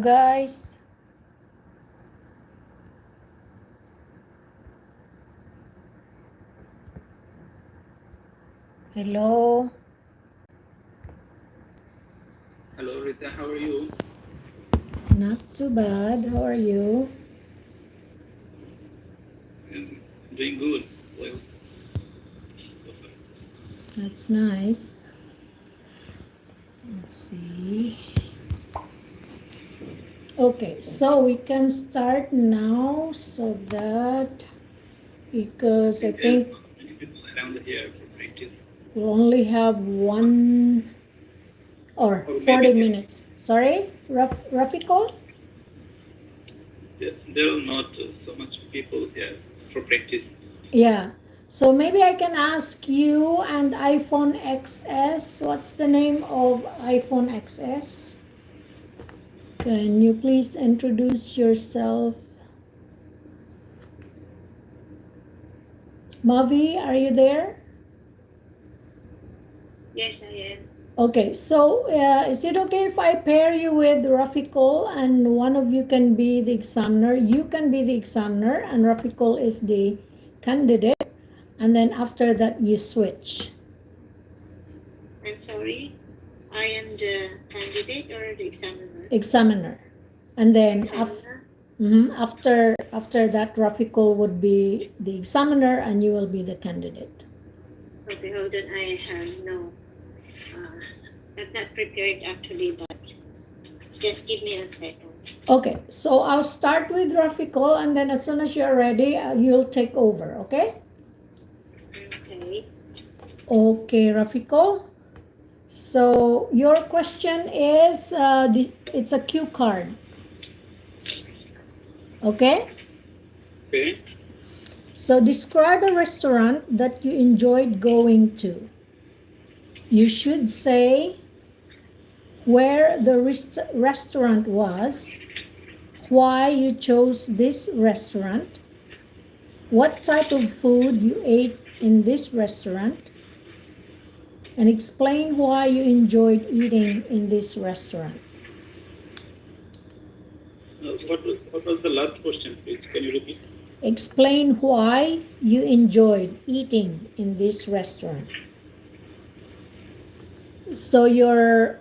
Guys, hello. Hello, Rita. How are you? Not too bad. How are you? I'm doing good. Well, so far. That's nice. Let's see. Okay, so we can start now so that I because I think there's think not many people around here for practice, we'll only have 40 or maybe minutes. Sorry, Rafiqul? there are not so much people here for practice. Yeah. So maybe I can ask you and iPhone XS. What's the name of iPhone XS? Can you please introduce yourself? Mavi, are you there? Yes, I am. Okay, so is it okay if I pair you with Rafiqul and one of you can be the examiner? You can be the examiner and Rafiqul is the candidate, and then after that you switch. I'm sorry. I am the candidate or the examiner? Examiner. And then Examiner? after that, Rafiqul would be the examiner and you will be the candidate. Okay, hold on. I have no. I'm not prepared actually, but just give me a second. Okay, so I'll start with Rafiqul and then as soon as you're ready, you'll take over, okay? Okay. Okay, Rafiqul. So your question is, it's a cue card, okay? Okay. So describe a restaurant that you enjoyed going to. You should say where the restaurant was, why you chose this restaurant, what type of food you ate in this restaurant, and explain why you enjoyed eating in this restaurant. What was the last question, please? Can you repeat? Explain why you enjoyed eating in this restaurant. So your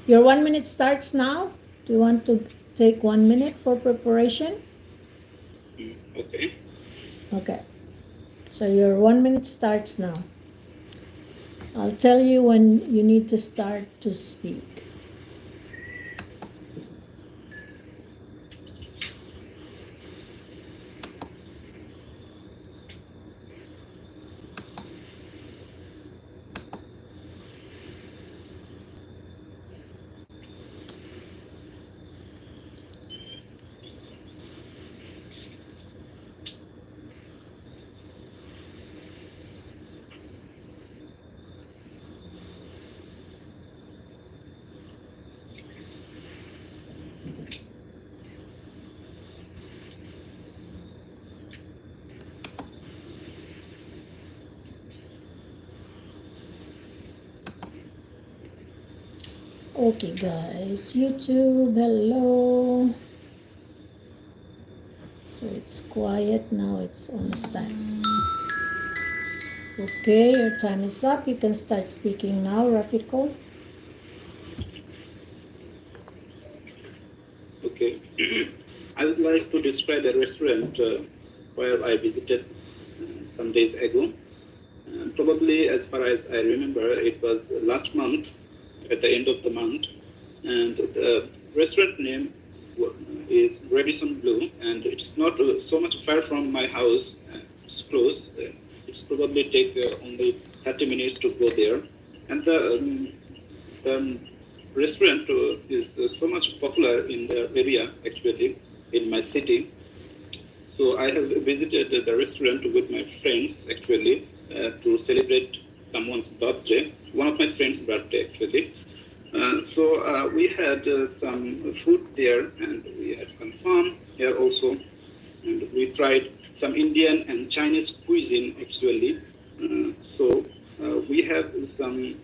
1 minute starts now. Do you want to take 1 minute for preparation? Okay. Okay. So your 1 minute starts now. I'll tell you when you need to start to speak. Okay, guys. YouTube, hello. So it's quiet now. It's almost time. Okay, your time is up. You can start speaking now, Rafiqul. Okay. I would like to describe a restaurant where I visited some days ago. Probably, as far as I remember, it was last month, at the end of the month, and the restaurant name is Radisson Blue, and it's not so much far from my house. It's close. It's probably take only 30 minutes to go there, and the restaurant is so much popular in the area, actually, in my city. So I have visited the restaurant with my friends, actually, to celebrate someone's birthday, one of my friends' birthday, actually. So we had some food there, and we had some fun here also. And we tried some Indian and Chinese cuisine, actually. So we have some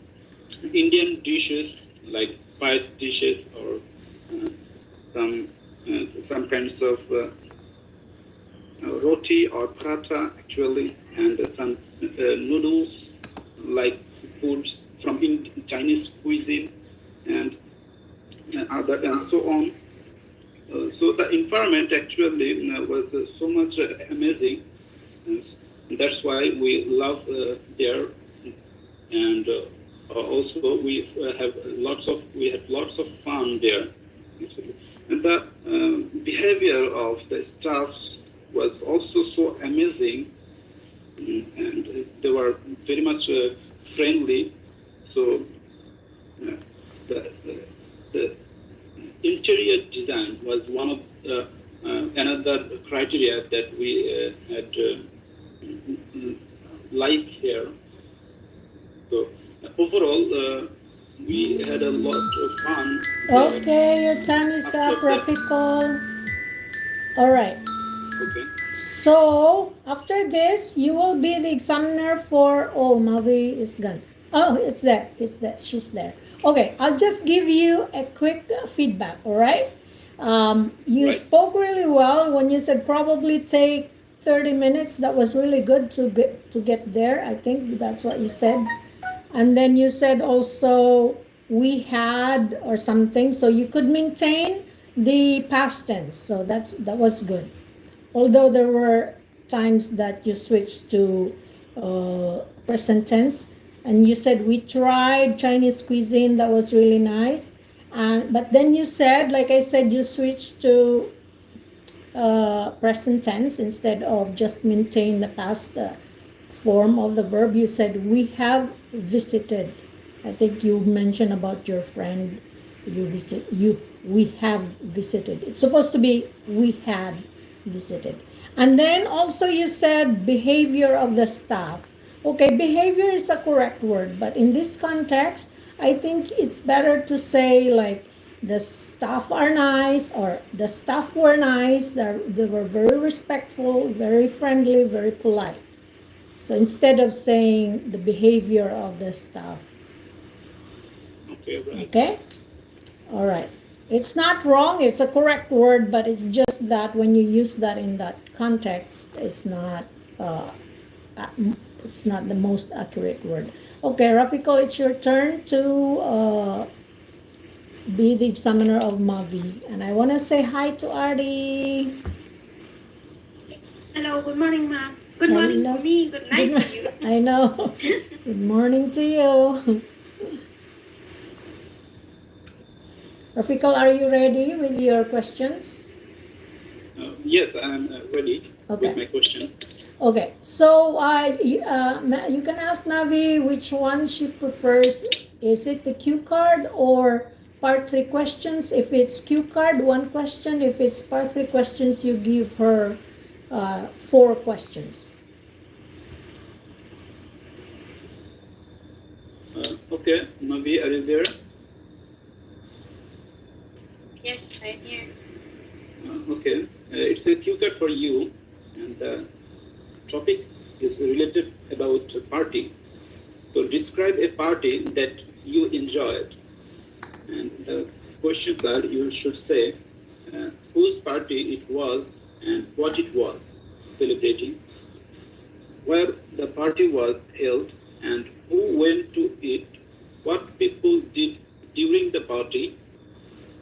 Indian dishes like spice dishes or some kinds of roti or paratha actually, and some noodles like foods from Chinese cuisine and other and so on. So the environment actually was so much amazing. That's why we love there, and also we had lots of fun there. Actually. And the behavior of the staff was also so amazing, and they were very much friendly. So the interior design was one of another criteria that we had liked here. So overall, we had a lot of fun. Okay, your time is up, Rafiqul. All right. Okay. So after this, you will be the examiner for. Oh, Mavi is gone. Oh, it's there. It's there. She's there. Okay, I'll just give you a quick feedback. All right. You Right. spoke really well when you said probably take 30 minutes. That was really good to get there. I think that's what you said. And then you said also we had or something, so you could maintain the past tense. So that was good. Although there were times that you switched to present tense, and you said we tried Chinese cuisine, that was really nice. And but then you said, like I said, you switched to present tense instead of just maintain the past form of the verb. You said we have visited. I think you mentioned about your friend. We have visited. It's supposed to be we had visited. And then also you said behavior of the staff. Okay, behavior is a correct word, but in this context, I think it's better to say like the staff are nice, or the staff were nice. They were very respectful, very friendly, very polite. So instead of saying the behavior of the staff. Okay. Right. Okay? All right. It's not wrong, it's a correct word, but it's just that when you use that in that context, it's not the most accurate word. Okay, Rafiqul, it's your turn to be the examiner of Mavi. And I want to say hi to Arti. Hello, good morning, ma'am. Good morning Hello. to me, good night to you. I know. Good morning to you. Rafiqul, are you ready with your questions? Yes, I'm ready with my question. Okay, so you can ask Mavi which one she prefers. Is it the cue card or part 3 questions? If it's cue card, 1 question. If it's part 3 questions, you give her 4 questions. Okay, Mavi, are you there? Yes, I'm here. Okay, it's a cue card for you, and the topic is related about a party. So describe a party that you enjoyed, and the questions are you should say whose party it was and what it was celebrating, where the party was held and who went to it, what people did during the party,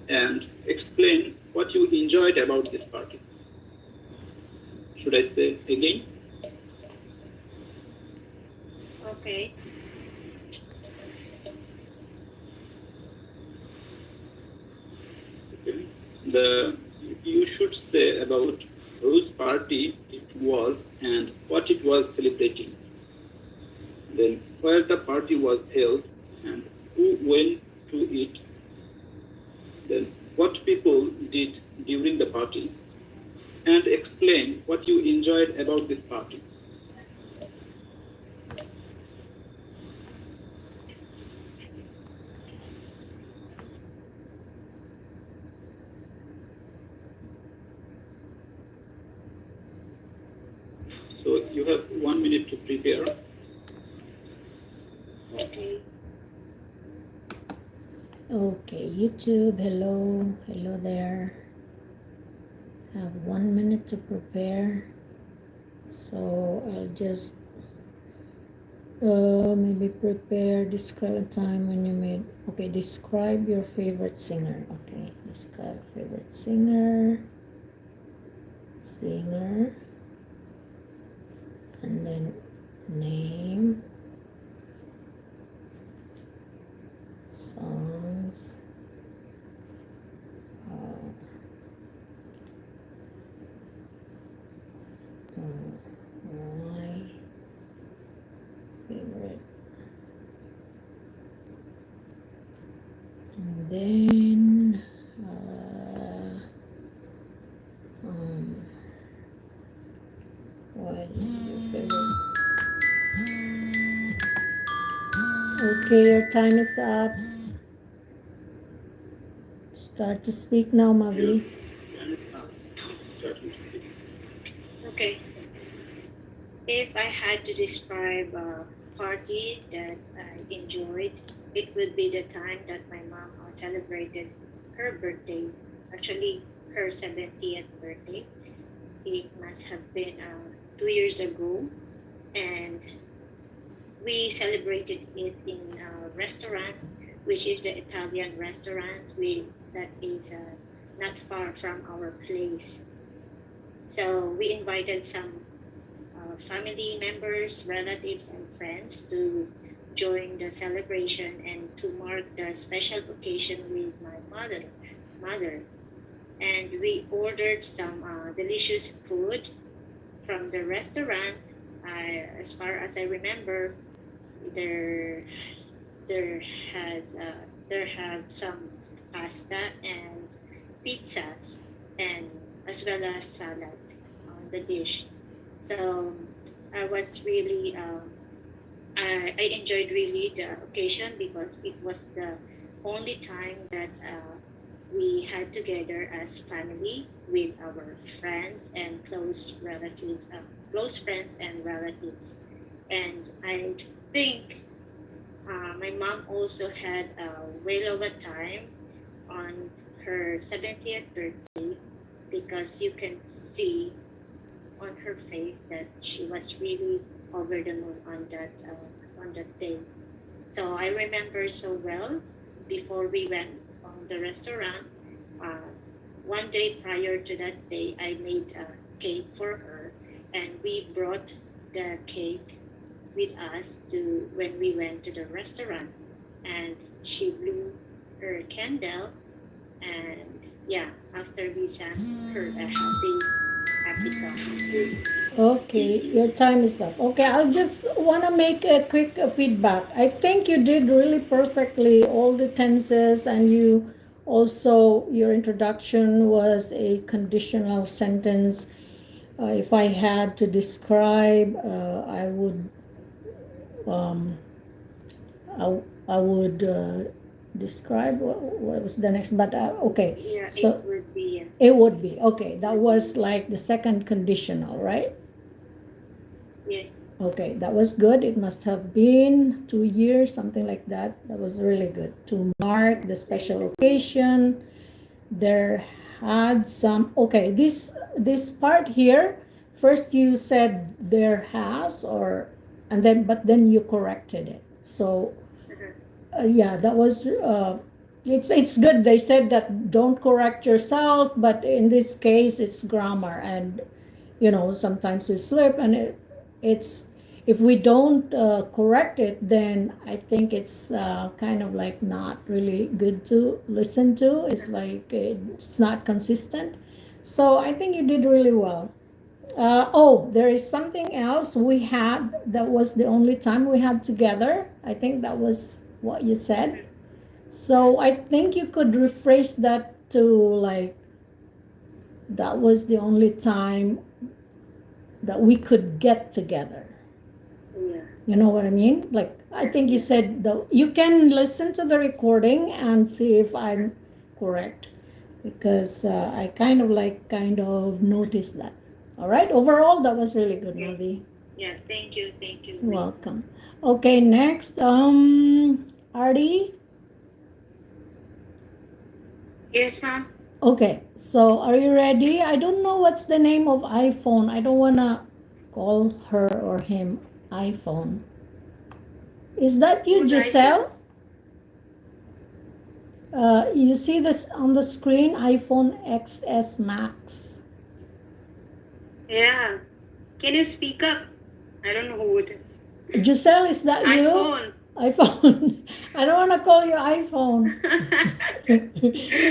and explain what you enjoyed about this party. Should I say again? Okay. You should say about whose party it was and what it was celebrating. Then where the party was held and who went to it. Then what people did during the party, and explain what you enjoyed about this party. So you have 1 minute to prepare. Okay. Okay, YouTube, hello there. have 1 minute to prepare. So I'll just maybe prepare, describe a time when you made, okay, describe your favorite singer. Okay, describe favorite singer, and then name, songs, why, favorite, and then why is your favorite? Okay, your time is up. Start to speak now, Mavi. Okay. If I had to describe a party that I enjoyed, it would be the time that my mom celebrated her birthday, actually her 70th birthday. It must have been 2 years ago, and we celebrated it in a restaurant, which is the Italian restaurant that is not far from our place. So we invited some family members, relatives, and friends to join the celebration and to mark the special occasion with my mother. And we ordered some delicious food from the restaurant. As far as I remember, there there has there have some pasta and pizzas, and as well as salad on the dish. So I was really I enjoyed really the occasion because it was the only time that we had together as family with our friends and close friends and relatives. And I think my mom also had a whale of a time on her 70th birthday because you can see on her face that she was really over the moon on that day. So I remember so well before we went on the restaurant. Uh, one day prior to that day, I made a cake for her, and we brought the cake with us to when we went to the restaurant, and she blew her candle, and yeah, after we sang her a happy song. Okay, your time is up. Okay, I'll just want to make a quick feedback. I think you did really perfectly all the tenses, and you also, your introduction was a conditional sentence. If I had to describe, I would um, I would describe what was the next, but okay. Yeah, it So would be. it would be okay. That was like the second conditional, right? Yes. Okay, that was good. It must have been 2 years, something like that. That was really good. To mark the special occasion, there had some. Okay, this part here. First, you said there has, or and then but then you corrected it. So yeah, that was it's good. They said that don't correct yourself, but in this case it's grammar, and sometimes we slip, and it's if we don't correct it, then I think it's kind of like not really good to listen to. It's like it's not consistent. So I think you did really well. Oh, there is something else we had that was the only time we had together. I think that was what you said. So I think you could rephrase that to like, that was the only time that we could get together. Yeah. You know what I mean? Like, I think you said, you can listen to the recording and see if I'm correct, because I kind of noticed that. All right, overall, that was really good, Okay. Mavi. Yeah. Thank you. Thank you. You're welcome. Okay, next, Arti. Yes, ma'am. Okay, so are you ready? I don't know what's the name of iPhone. I don't wanna call her or him iPhone. Is that you, Who's Giselle? You see this on the screen, iPhone XS Max. Yeah. Can you speak up? I don't know who it is. Giselle, is that you? iPhone. iPhone. I don't want to call you iPhone.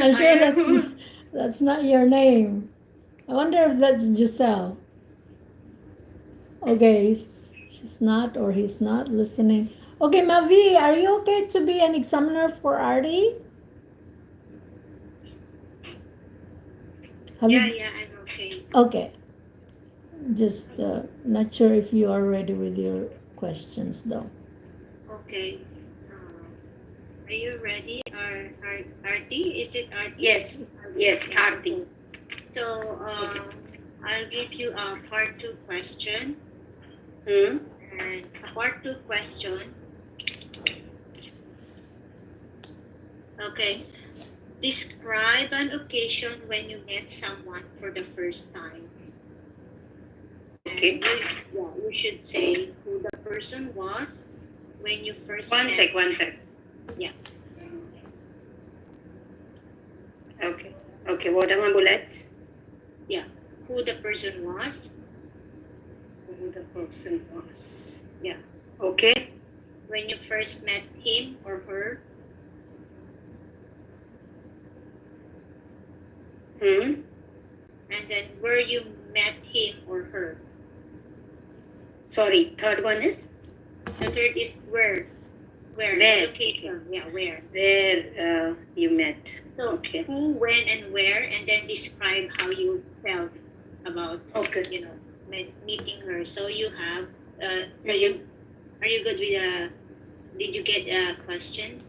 I'm sure that's not your name. I wonder if that's Giselle. Okay, she's not or he's not listening. Okay, Mavi, are you okay to be an examiner for Arti? Have Yeah, you? yeah, I'm okay. Okay. Just not sure if you are ready with your questions though. Okay. Are you ready? Arti? Is it Arti? Yes, Arti. So I'll give you a part 2 question. Hmm? And a part 2 question. Okay. Describe an occasion when you met someone for the first time. Okay. You should say who the person was when you first One met. sec. Yeah. Okay, what are my bullets? Yeah. Who the person was. Who the person was. Yeah. Okay. When you first met him or her. Hmm? And then where you met him or her. Sorry, third one is? The third is where. Where? Location. Yeah, where. Where you met. So Okay. who, when, and where, and then describe how you felt about Okay. meeting her. So you have. Are you good with Did you get questions?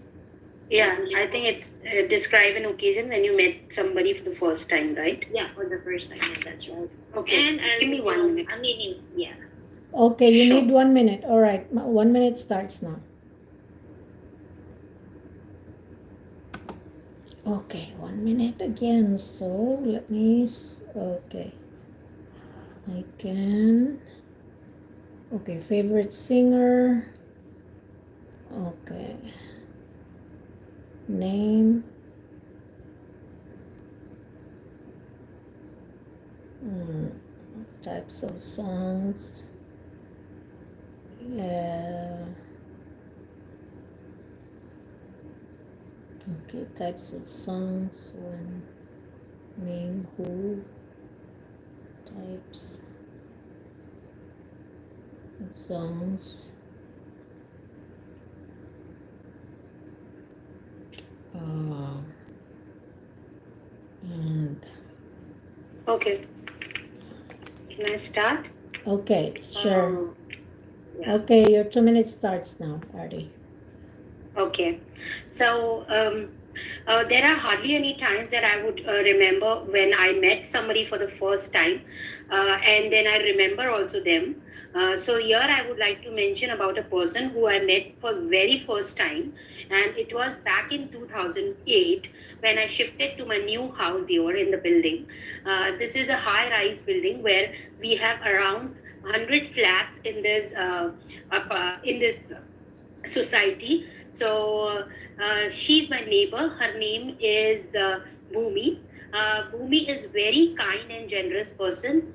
Yeah, I think it's describe an occasion when you met somebody for the first time, right? Yeah, for the first time. Yes, that's right. Okay. And Give me 1 minute. Yeah. Okay, you Sure. need 1 minute. All right, 1 minute starts now. Okay, 1 minute again. So let me. Okay, I can. Okay, favorite singer. Okay, name. Types of songs. Yeah. Okay, types of songs. When, name, who, types of songs. And Okay. Can I start? okay, sure. Yeah. Okay, your 2 minutes starts now, Arti. Okay. So there are hardly any times that I would remember when I met somebody for the first time, and then I remember also them. So here I would like to mention about a person who I met for very first time, and it was back in 2008 when I shifted to my new house here in the building. This is a high-rise building where we have around 100 flats in this society. So she's my neighbor. Her name is Bhumi. Bhumi is very kind and generous person.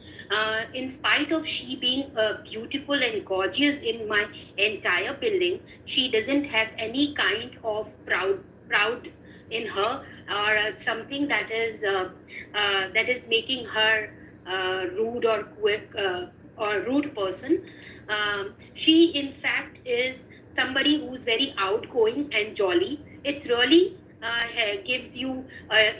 In spite of she being beautiful and gorgeous in my entire building, she doesn't have any kind of proud in her, or something that is making her rude or quick or rude person. She in fact is somebody who's very outgoing and jolly. It really gives you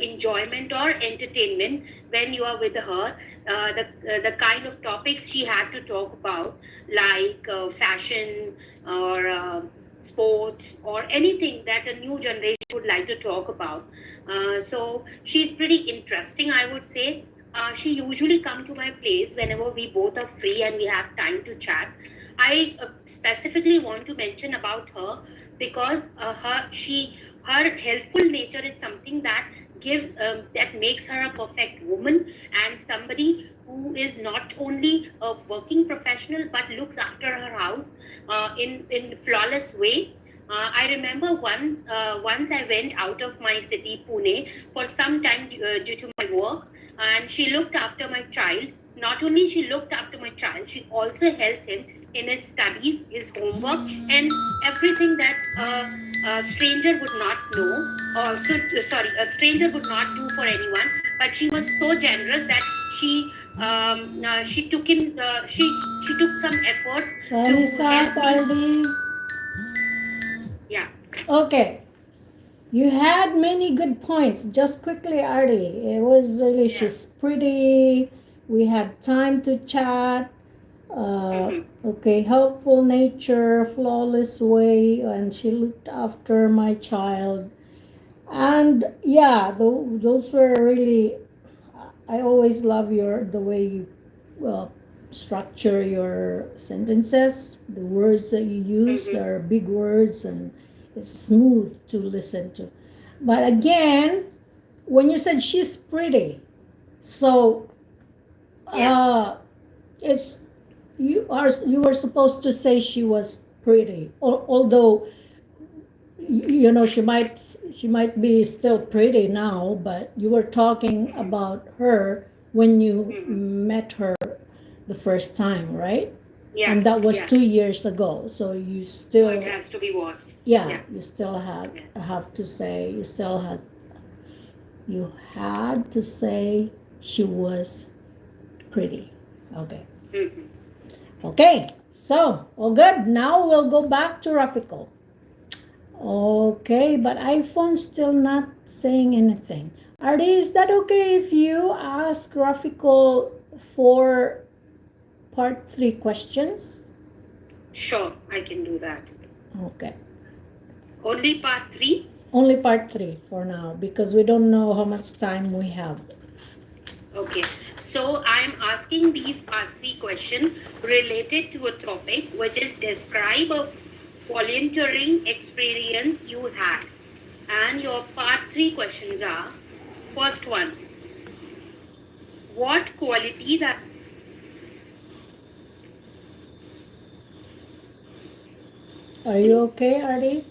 enjoyment or entertainment when you are with her. The kind of topics she had to talk about, like fashion or sports or anything that a new generation would like to talk about. So she's pretty interesting, I would say. She usually come to my place whenever we both are free and we have time to chat. I specifically want to mention about her because her helpful nature is something that that makes her a perfect woman, and somebody who is not only a working professional but looks after her house in flawless way. I remember once I went out of my city, Pune, for some time due to my work, and she looked after my child. Not only she looked after my child, she also helped him in his studies, his homework, and everything that a stranger would not know, or sorry, a stranger would not do for anyone. But she was so generous that she took in she took some efforts Time is to up, help me. Arti. Yeah. Okay. You had many good points. Just quickly, Arti. It was really, Yeah. she's pretty. We had time to chat. Okay, helpful nature, flawless way, and she looked after my child. And yeah, those were really. I always love the way you structure your sentences. The words that you use, they're big words and it's smooth to listen to. But again, when you said she's pretty, so it's you were supposed to say she was pretty, although you know she might be still pretty now, but you were talking about her when you met her the first time, right? Yeah. And that was Yeah. 2 years ago, so you So still it has to be was. yeah, you still have to say you had to say she was pretty. Okay. Okay, so all good. Now we'll go back to Rafiqul. Okay, but iPhone's still not saying anything. Arti, is that okay if you ask Rafiqul for part 3 questions? Sure, I can do that. Okay. Only part 3? Only part 3 for now because we don't know how much time we have. Okay. So I'm asking these part 3 questions related to a topic which is describe a volunteering experience you had. And your part 3 questions are, first one, what qualities are you okay, Arti?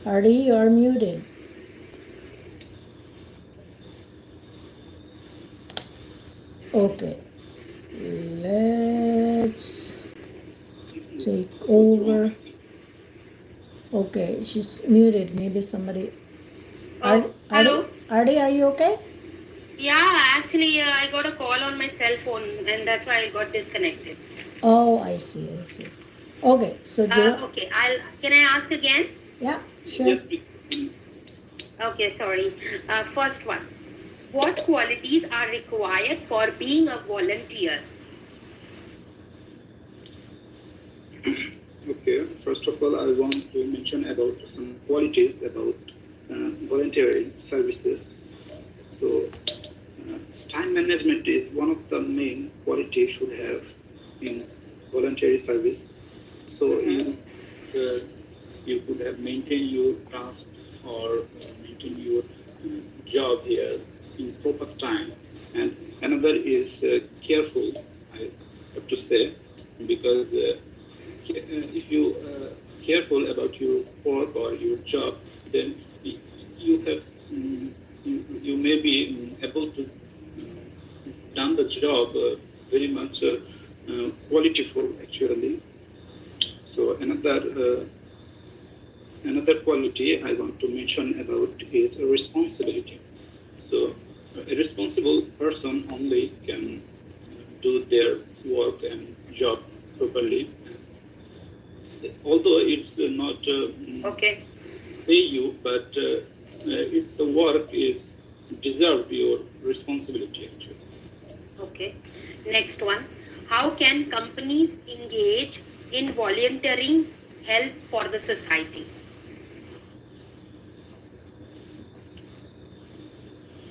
Arti, you're muted. Okay. Let's take over. Okay, she's muted. Maybe somebody. hello? Arti, are you okay? Yeah, actually I got a call on my cell phone and that's why I got disconnected. Oh, I see. Okay, so Okay, can I ask again? yeah, sure. Yes, please. Okay, sorry. First one, what qualities are required for being a volunteer? Okay, first of all, I want to mention about some qualities about voluntary services. So, time management is one of the main qualities should have in voluntary service. So, you could have maintained your task or maintain your job here in proper time. And another is careful, I have to say, because if you careful about your work or your job, then you have you may be able to done the job very much qualityful actually. So another quality I want to mention about is responsibility. So a responsible person only can do their work and job properly. Although it's not pay you, but if the work is deserve your responsibility actually. Okay. Next one. How can companies engage in volunteering help for the society?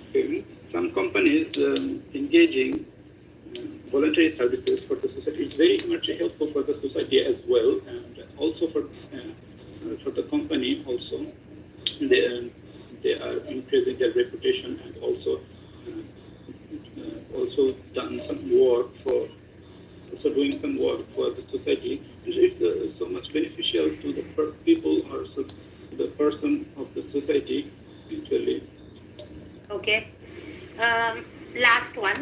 Okay. Some companies engaging voluntary services for the society is very much helpful for the society as well, and also for the company also. they are increasing their reputation and also done some work for also doing some work for the society. And it's so much beneficial to the people or the person of the society actually. Okay. Last one.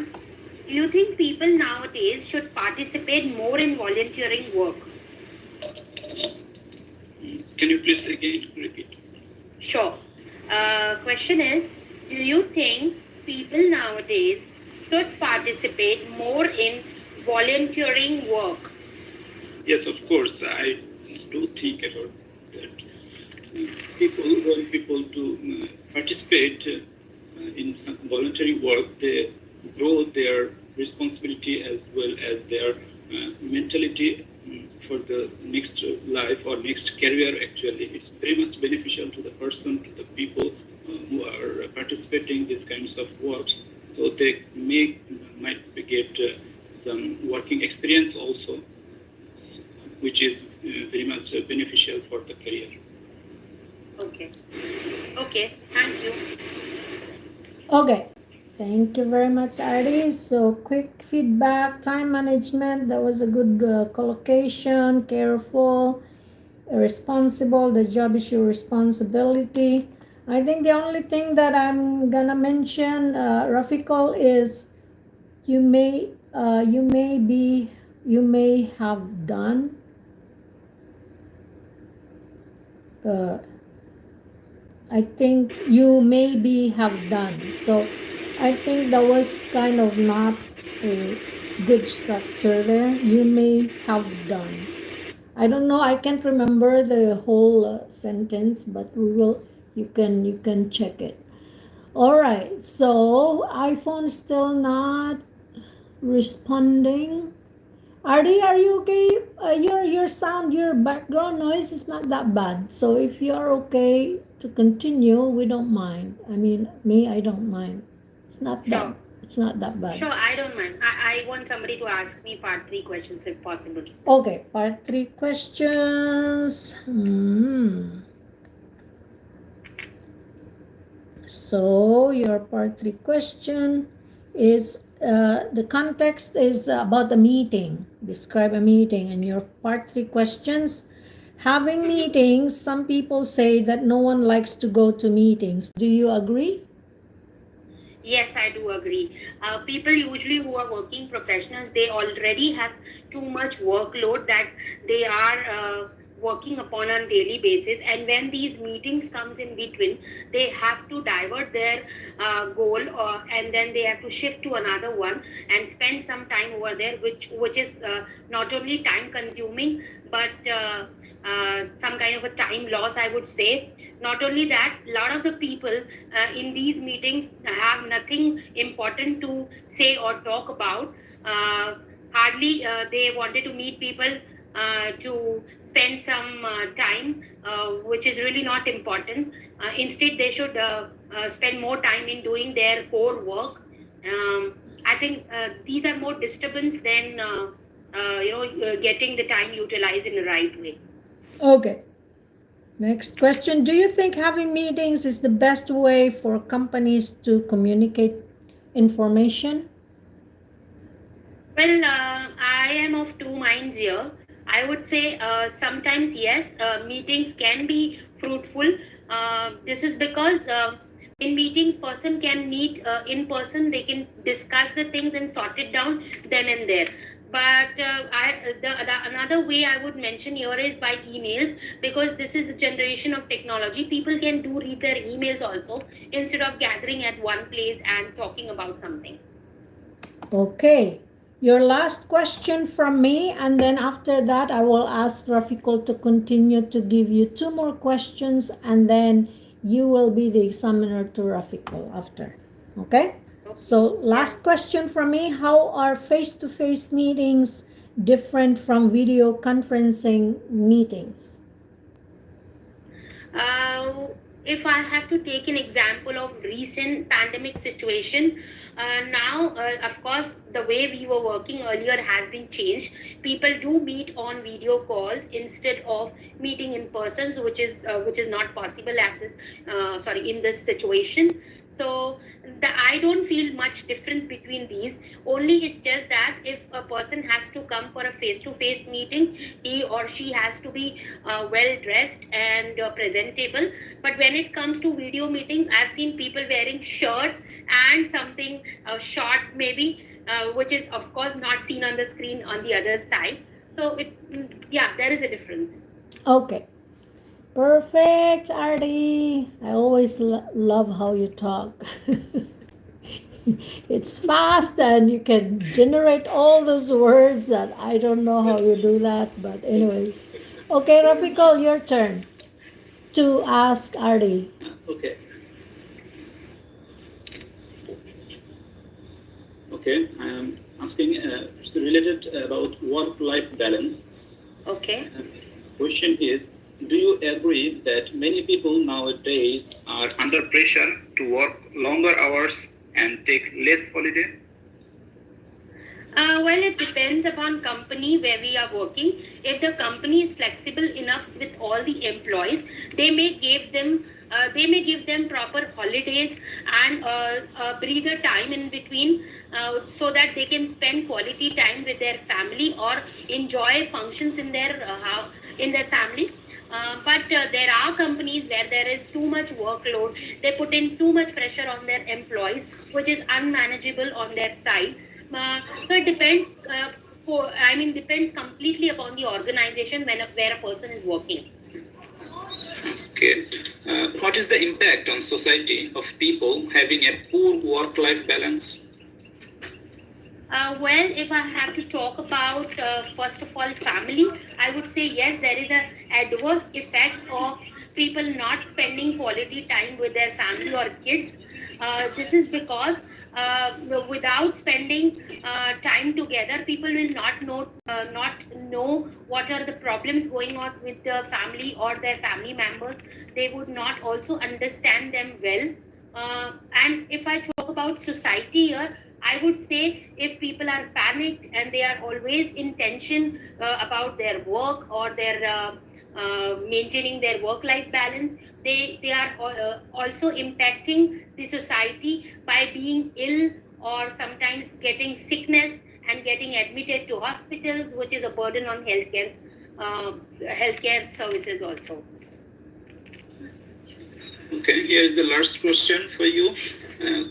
Do you think people nowadays should participate more in volunteering work? Can you please again repeat? Sure. Question is, do you think people nowadays should participate more in volunteering work? Yes, of course. I do think about that. People want people to participate in some voluntary work. They grow their responsibility as well as their mentality for the next life or next career. Actually, it's very much beneficial to the person, to the people who are participating in these kinds of works. So they might get some working experience also, which is very much beneficial for the career. Okay. Okay. Thank you. Okay. Thank you very much, Arti. So quick feedback, time management, that was a good collocation, careful, responsible, the job is your responsibility. I think the only thing that I'm gonna mention, Rafiqul, is you may have done I think you maybe have done. So I think that was kind of not a good structure there. You may have done. I don't know. I can't remember the whole sentence, but you can check it. All right. So iPhone still not responding. Arti, are you okay? Your sound, your background noise is not that bad. So if you are okay to continue, we don't mind. I mean, I don't mind. It's not that. Sure. It's not that bad. Sure, I don't mind. I want somebody to ask me part 3 questions if possible. Okay, part 3 questions. So your part 3 question is the context is about a meeting. Describe a meeting. And your part 3 questions, having meetings, some people say that no one likes to go to meetings. Do you agree? Yes, I do agree. People usually who are working professionals, they already have too much workload that they are working upon on daily basis, and when these meetings comes in between, they have to divert their goal and then they have to shift to another one and spend some time over there, which is not only time consuming but some kind of a time loss, I would say. Not only that, a lot of the people in these meetings have nothing important to say or talk about. Hardly they wanted to meet people to spend some time, which is really not important. Instead, they should spend more time in doing their core work. I think these are more disturbance than getting the time utilized in the right way. Okay. Next question. Do you think having meetings is the best way for companies to communicate information? Well, I am of two minds here. I would say sometimes yes, meetings can be fruitful. This is because in meetings, person can meet in person. They can discuss the things and sort it down then and there. But another way I would mention here is by emails, because this is a generation of technology. People can read their emails also instead of gathering at one place and talking about something. Okay. Your last question from me, and then after that, I will ask Rafiqul to continue to give you 2 more questions, and then you will be the examiner to Rafiqul after. Okay? So last question from me, how are face-to-face meetings different from video conferencing meetings? if I have to take an example of recent pandemic situation, now, of course, the way we were working earlier has been changed. People do meet on video calls instead of meeting in person, so which is not possible at this in this situation. So I don't feel much difference between these. Only it's just that if a person has to come for a face-to-face meeting, he or she has to be well dressed and presentable. But when it comes to video meetings, I've seen people wearing shirts and something short maybe, which is of course not seen on the screen on the other side. So there is a difference. Okay. Perfect, Arti. I always love how you talk. It's fast and you can generate all those words that I don't know how you do that, but anyways. Okay, Rafiqul, your turn to ask Arti. Okay. Okay, I am asking related about work-life balance. Okay. Question is, do you agree that many people nowadays are under pressure to work longer hours and take less holiday? Well, it depends upon company where we are working. If the company is flexible enough with all the employees, they may give them proper holidays and breather time in between, so that they can spend quality time with their family or enjoy functions in their family. But there are companies where there is too much workload. They put in too much pressure on their employees, which is unmanageable on their side. So it depends. Depends completely upon the organization where a person is working. Okay. What is the impact on society of people having a poor work-life balance? Well, if I have to talk about, first of all, family, I would say yes, there is an adverse effect of people not spending quality time with their family or kids. This is because without spending time together, people will not know what are the problems going on with the family or their family members. They would not also understand them well. And if I talk about society here, I would say if people are panicked and they are always in tension about their work or their maintaining their work-life balance, they are also impacting the society by being ill or sometimes getting sickness and getting admitted to hospitals, which is a burden on healthcare services also. Okay, here is the last question for you.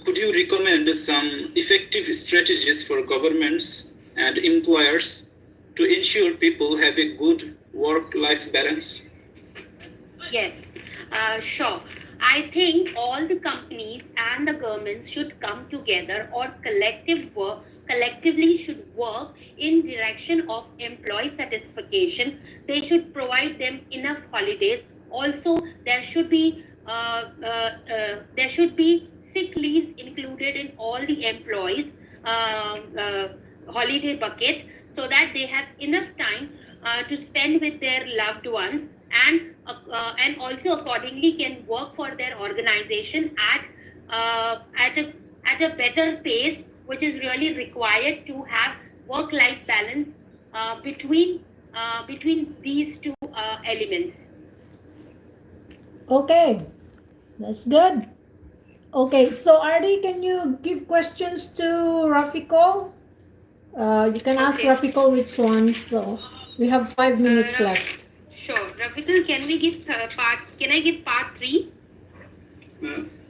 Could you recommend some effective strategies for governments and employers to ensure people have a good work-life balance? Yes, sure. I think all the companies and the governments should come together or collectively should work in direction of employee satisfaction. They should provide them enough holidays. Also, there should be sick leaves included in all the employees' holiday bucket, so that they have enough time to spend with their loved ones, and also accordingly can work for their organization at a better pace, which is really required to have work-life balance between these two elements. Okay, that's good. Okay, so Arti, can you give questions to Rafiqul? You can ask Rafiqul which one. So we have 5 minutes left. Sure, Rafiqul, can we give Can I give part 3?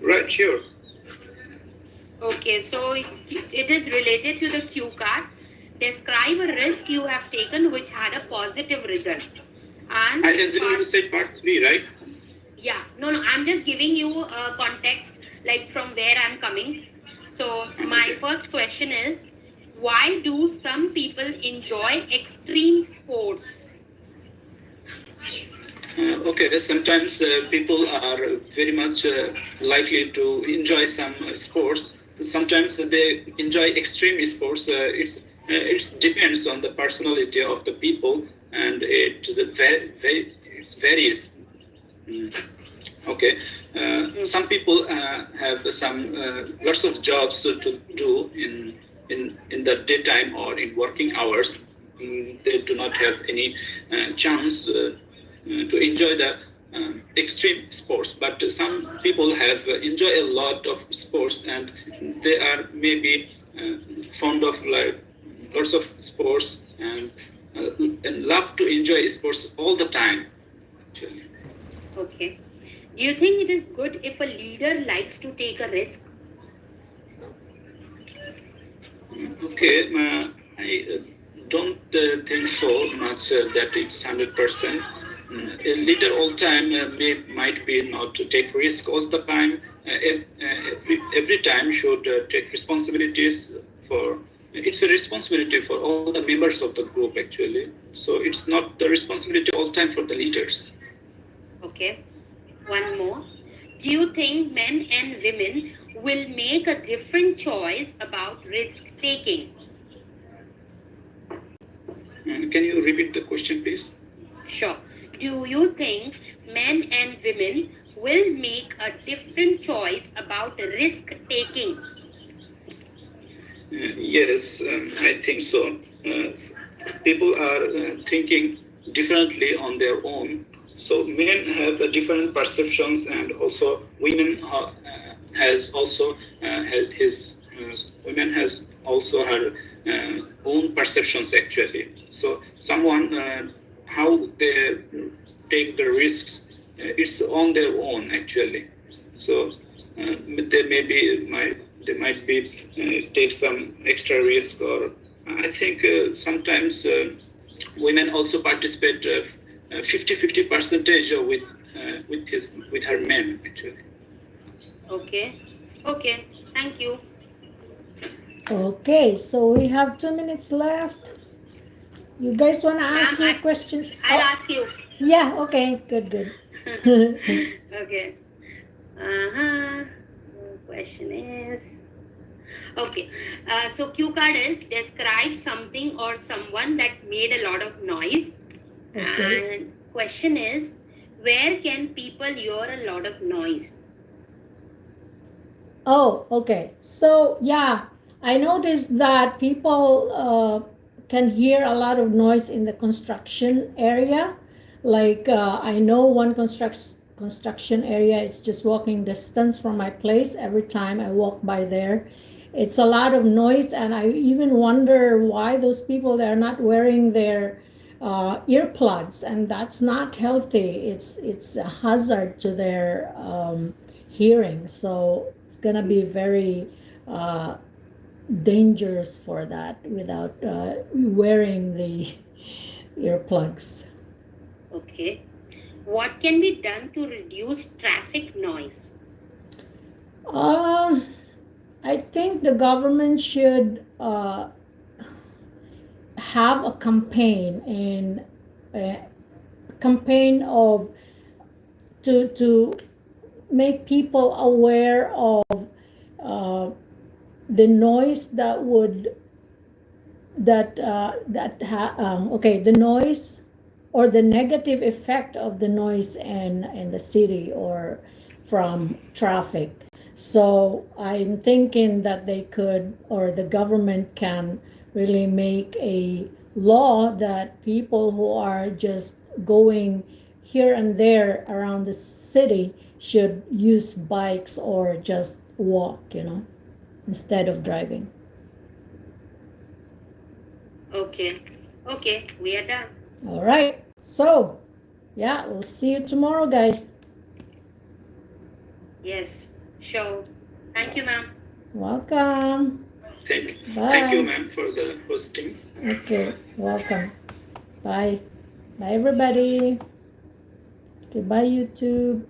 Right, sure. Okay, so it is related to the cue card. Describe a risk you have taken which had a positive result. And I assume you said part 3, right? Yeah, no, I'm just giving you a context, like from where I'm coming. So my first question is, why do some people enjoy extreme sports? Okay, sometimes people are very much likely to enjoy some sports. Sometimes they enjoy extreme sports. It depends on the personality of the people, and it varies. Okay, some people have some lots of jobs to do in the daytime or in working hours. They do not have any chance to enjoy the extreme sports. But some people have enjoy a lot of sports, and they are maybe fond of like lots of sports and love to enjoy sports all the time. Actually. Okay. Do you think it is good if a leader likes to take a risk? Okay, I don't think so much that it's 100%. A leader all time might be not to take risk all the time. Every time should take responsibilities for. It's a responsibility for all the members of the group actually. So it's not the responsibility all time for the leaders. Okay. One more. Do you think men and women will make a different choice about risk taking? Can you repeat the question, please? Sure. Do you think men and women will make a different choice about risk taking? Yes, I think so. People are thinking differently on their own. So men have different perceptions, and also women has also women has also her own perceptions actually. So someone how they take the risks, it's on their own actually. So they might be take some extra risk, or I think sometimes women also participate 50-50 percentage with her men actually. Okay. Okay. Thank you. Okay, so we have 2 minutes left. You guys want to ask me questions? I'll ask you. Yeah, okay, good. Okay. Question is, okay. So cue card is describe something or someone that made a lot of noise. Okay. And question is, where can people hear a lot of noise? Oh, okay. So, yeah, I noticed that people can hear a lot of noise in the construction area. Like, I know one construction area is just walking distance from my place. Every time I walk by there, it's a lot of noise, and I even wonder why those people, they're not wearing their earplugs, and that's not healthy. It's a hazard to their hearing. So it's gonna be very dangerous for that without wearing the earplugs. Okay. What can be done to reduce traffic noise? I think the government should have a campaign of to make people aware of the noise the noise or the negative effect of the noise in the city or from traffic. So I'm thinking that they could, or the government can really make a law that people who are just going here and there around the city should use bikes or just walk, instead of driving. Okay. Okay, we are done. All right. So, yeah, we'll see you tomorrow, guys. Yes, sure. Thank you, ma'am. Welcome. Thank Bye. you, ma'am, for the hosting. Okay, welcome. Bye. Bye, everybody. Goodbye, YouTube.